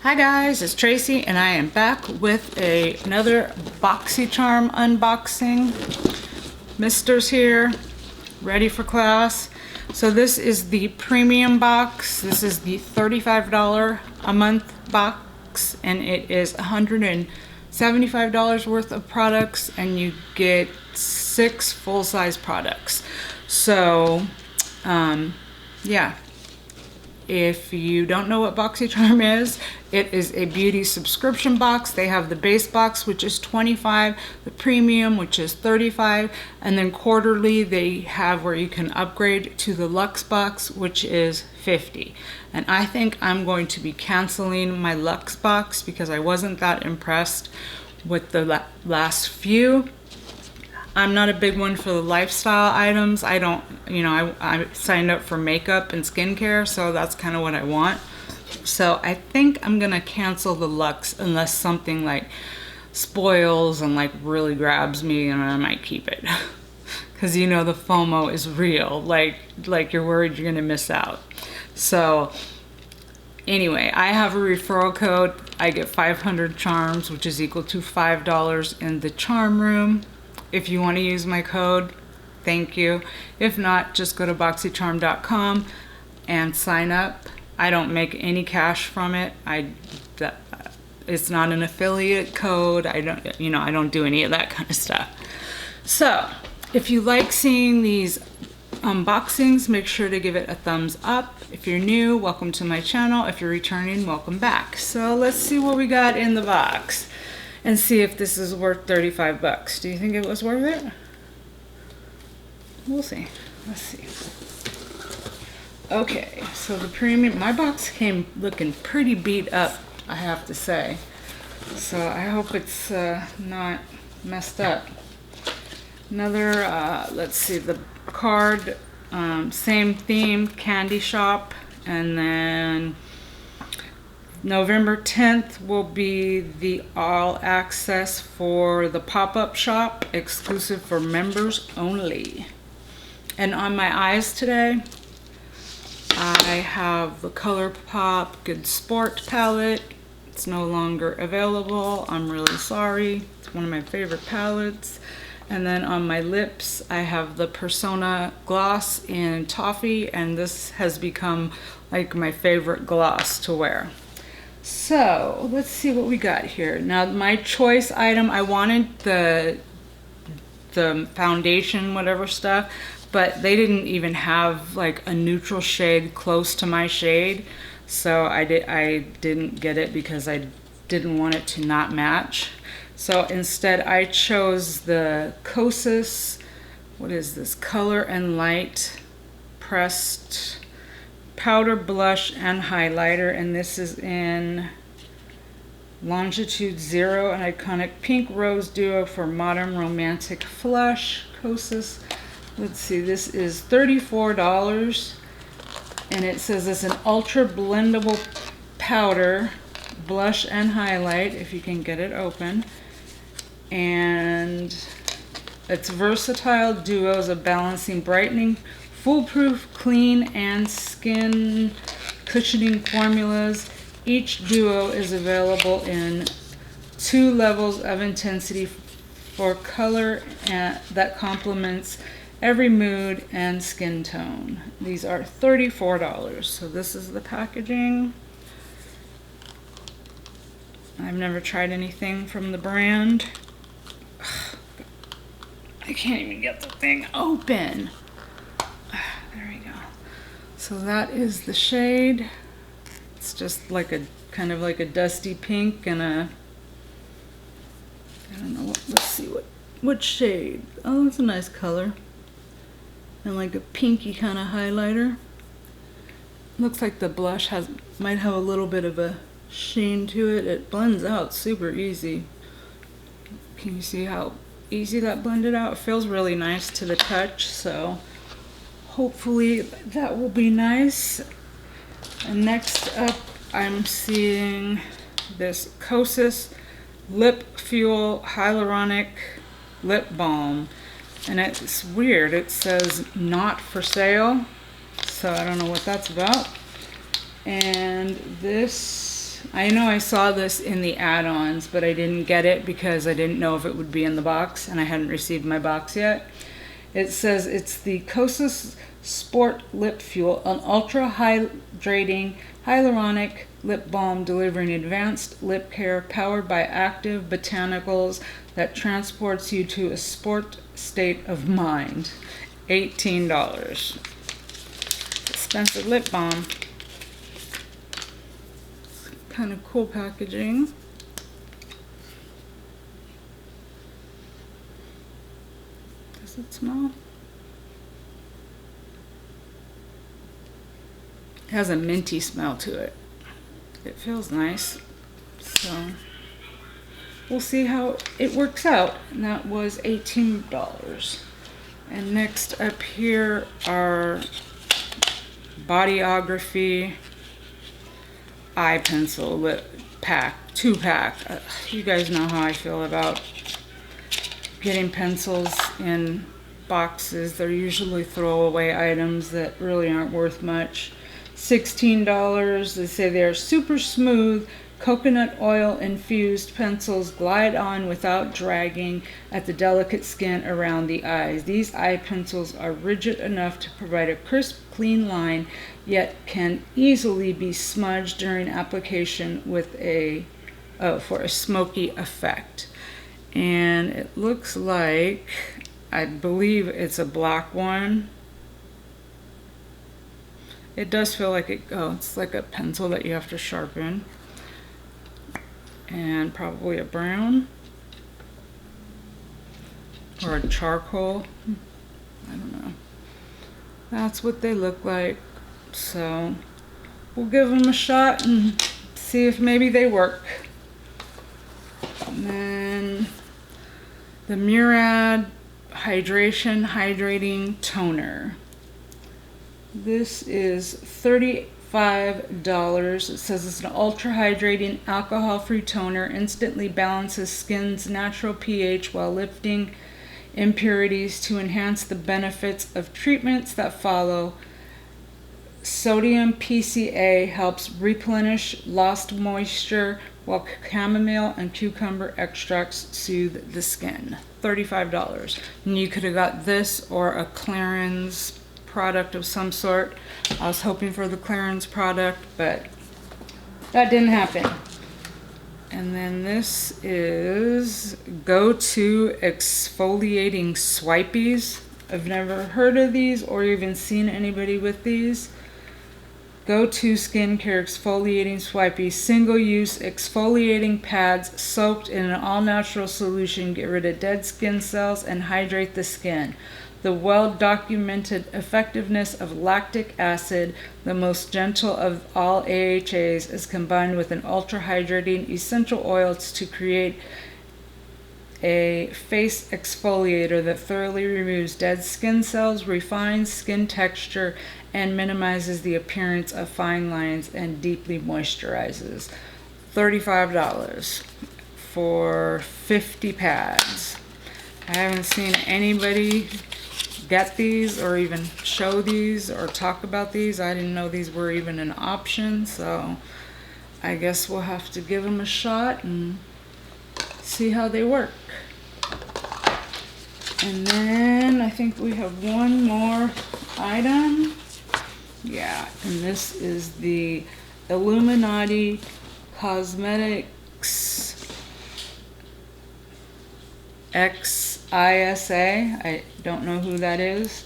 Hi guys, it's Tracy and I am back with another Boxycharm unboxing. Mister's here, ready for class. So this is the premium box. This is the $35 a month box and it is $175 worth of products and you get 6 full-size products. So yeah. If you don't know what Boxycharm is, it is a beauty subscription box. They have the base box, which is $25, the premium, which is $35, and then quarterly they have where you can upgrade to the Luxe box, which is $50. And I think I'm going to be canceling my Luxe box because I wasn't that impressed with the last few. I'm not a big one for the lifestyle items. I don't, I signed up for makeup and skincare, so that's kind of what I want. So I think I'm gonna cancel the Luxe unless something like spoils and like really grabs me, and I might keep it. Cause the FOMO is real. Like you're worried you're gonna miss out. So anyway, I have a referral code. I get 500 charms, which is equal to $5 in the charm room. If you want to use my code, thank you. If not, just go to boxycharm.com and sign up. I don't make any cash from it. It's not an affiliate code. I don't do any of that kind of stuff. So, if you like seeing these unboxings, make sure to give it a thumbs up. If you're new, welcome to my channel. If you're returning, welcome back. So, let's see what we got in the box and see if this is worth 35 bucks. Do you think it was worth it? We'll see. Let's see. Okay, so the premium, my box came looking pretty beat up, I have to say. So I hope it's not messed up. Another, let's see, the card, same theme, candy shop, and then November 10th will be the all access for the pop-up shop, exclusive for members only. And on my eyes today, I have the ColourPop Good Sport palette. It's no longer available. I'm really sorry. It's one of my favorite palettes. And then on my lips, I have the Persona gloss in Toffee, and this has become like my favorite gloss to wear. So let's see what we got here. Now my choice item, I wanted the foundation, whatever stuff, but they didn't even have like a neutral shade close to my shade. So I didn't get it because I didn't want it to not match. So instead I chose the Kosas, what is this? Color and Light Pressed Powder Blush and Highlighter, and this is in Longitude 0, an iconic pink rose duo for modern romantic flush. Kosas, let's see, this is $34, and it says it's an ultra blendable powder, blush and highlight, if you can get it open, and it's versatile duos of balancing, brightening, foolproof, clean, and skin cushioning formulas. Each duo is available in 2 levels of intensity for color that complements every mood and skin tone. These are $34. So this is the packaging. I've never tried anything from the brand. I can't even get the thing open. There we go. So that is the shade. It's just like a kind of like a dusty pink and a, I don't know what, let's see what shade. Oh, it's a nice color. And like a pinky kind of highlighter. Looks like the blush might have a little bit of a sheen to it. It blends out super easy. Can you see how easy that blended out? It feels really nice to the touch, so hopefully that will be nice. And next up, I'm seeing this Kosas Lip Fuel Hyaluronic Lip Balm. And it's weird, it says not for sale, so I don't know what that's about. And this I know I saw this in the add-ons, but I didn't get it because I didn't know if it would be in the box, and I hadn't received my box yet. It says it's the ColourPop Sport Lip Fuel, an ultra-hydrating hyaluronic lip balm delivering advanced lip care powered by active botanicals that transports you to a sport state of mind. $18. Expensive lip balm. Kind of cool packaging. Does it smell? It has a minty smell to it. It feels nice. So we'll see how it works out. And that was $18. And next up here are Bodyography eye pencil lip pack, 2-pack. You guys know how I feel about getting pencils in boxes. They're usually throwaway items that really aren't worth much. $16. They say they're super smooth, coconut oil infused pencils glide on without dragging at the delicate skin around the eyes. These eye pencils are rigid enough to provide a crisp, clean line, yet can easily be smudged during application with for a smoky effect. And it looks like, I believe it's a black one. It does feel like it's like a pencil that you have to sharpen. And probably a brown or a charcoal. I don't know. That's what they look like. So we'll give them a shot and see if maybe they work. And then the Murad Hydrating Toner. This is $35. It says it's an ultra hydrating alcohol-free toner, instantly balances skin's natural pH while lifting impurities to enhance the benefits of treatments that follow. Sodium PCA helps replenish lost moisture, while chamomile and cucumber extracts soothe the skin. $35. And you could have got this or a clearance product of some sort. I was hoping for the clearance product, but that didn't happen. And then this is Go-To Exfoliating Swipies. I've never heard of these or even seen anybody with these. Go-To Skincare Exfoliating Swipies. Single-use exfoliating pads soaked in an all-natural solution get rid of dead skin cells and hydrate the skin. The well-documented effectiveness of lactic acid, the most gentle of all AHAs, is combined with an ultra-hydrating essential oils to create a face exfoliator that thoroughly removes dead skin cells, refines skin texture, and minimizes the appearance of fine lines and deeply moisturizes. $35 for 50 pads. I haven't seen anybody get these or even show these or talk about these. I didn't know these were even an option, so I guess we'll have to give them a shot and see how they work. And then I think we have one more item. Yeah, and this is the Illuminati Cosmetics XISA. I don't know who that is.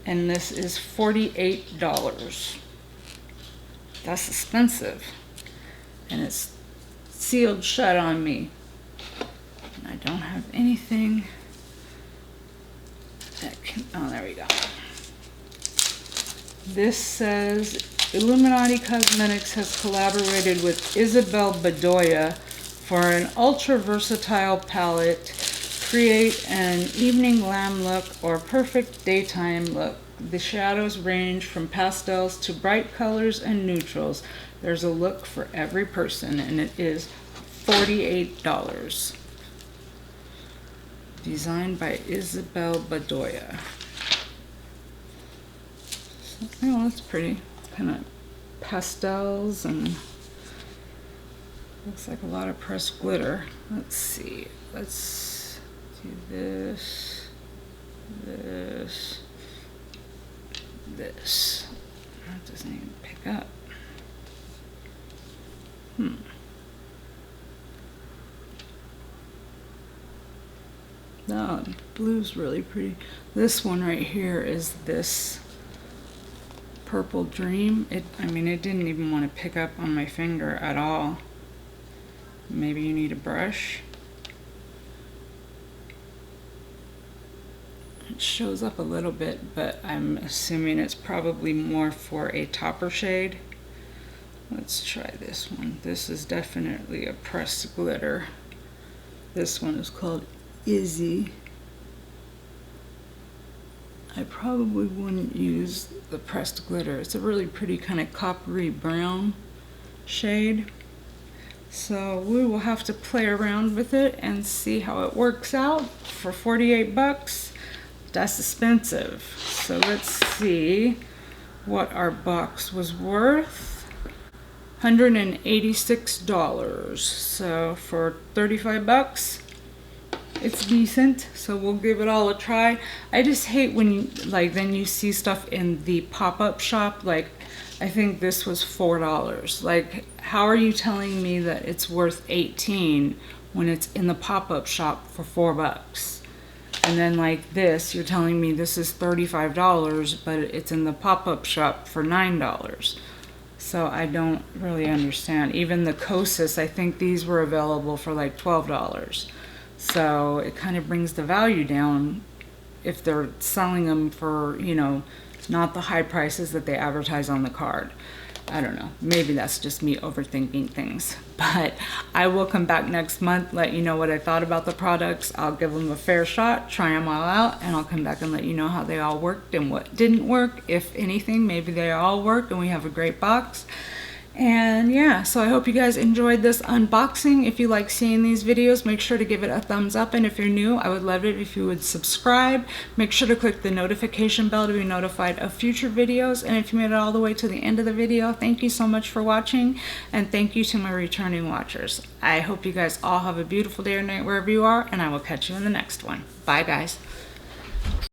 And this is $48. That's expensive. And it's sealed shut on me. And I don't have anything that can, oh, there we go. This says Illuminati Cosmetics has collaborated with Isabel Bedoya for an ultra versatile palette. Create an evening glam look or perfect daytime look. The shadows range from pastels to bright colors and neutrals. There's a look for every person, and it is $48. Designed by Isabel Bedoya. Oh, that's pretty. Kind of pastels and Looks like a lot of pressed glitter. Let's see. Let's do this, this, this. That doesn't even pick up. No, blue's really pretty. This one right here is this Purple Dream. I mean, it didn't even want to pick up on my finger at all. Maybe you need a brush. It shows up a little bit, but I'm assuming it's probably more for a topper shade. Let's try this one. This is definitely a pressed glitter. This one is called Izzy. I probably wouldn't use the pressed glitter. It's a really pretty kind of coppery brown shade. So we will have to play around with it and see how it works out. For 48 bucks, that's expensive. So let's see what our box was worth. $186. So for 35 bucks, it's decent. So we'll give it all a try. I just hate when you, like, then you see stuff in the pop-up shop. Like, I think this was $4. Like, how are you telling me that it's worth $18 when it's in the pop-up shop for $4? And then like this, you're telling me this is $35, but it's in the pop-up shop for $9. So I don't really understand. Even the Kosas, I think these were available for like $12. So it kind of brings the value down if they're selling them for, you know, not the high prices that they advertise on the card. I don't know. Maybe that's just me overthinking things. But I will come back next month, let you know what I thought about the products. I'll give them a fair shot, try them all out, and I'll come back and let you know how they all worked and what didn't work. If anything, maybe they all worked and we have a great box. And yeah, so I hope you guys enjoyed this unboxing. If you like seeing these videos, make sure to give it a thumbs up. And if you're new, I would love it if you would subscribe. Make sure to click the notification bell to be notified of future videos. And if you made it all the way to the end of the video, thank you so much for watching. And thank you to my returning watchers. I hope you guys all have a beautiful day or night wherever you are, and I will catch you in the next one. Bye, guys.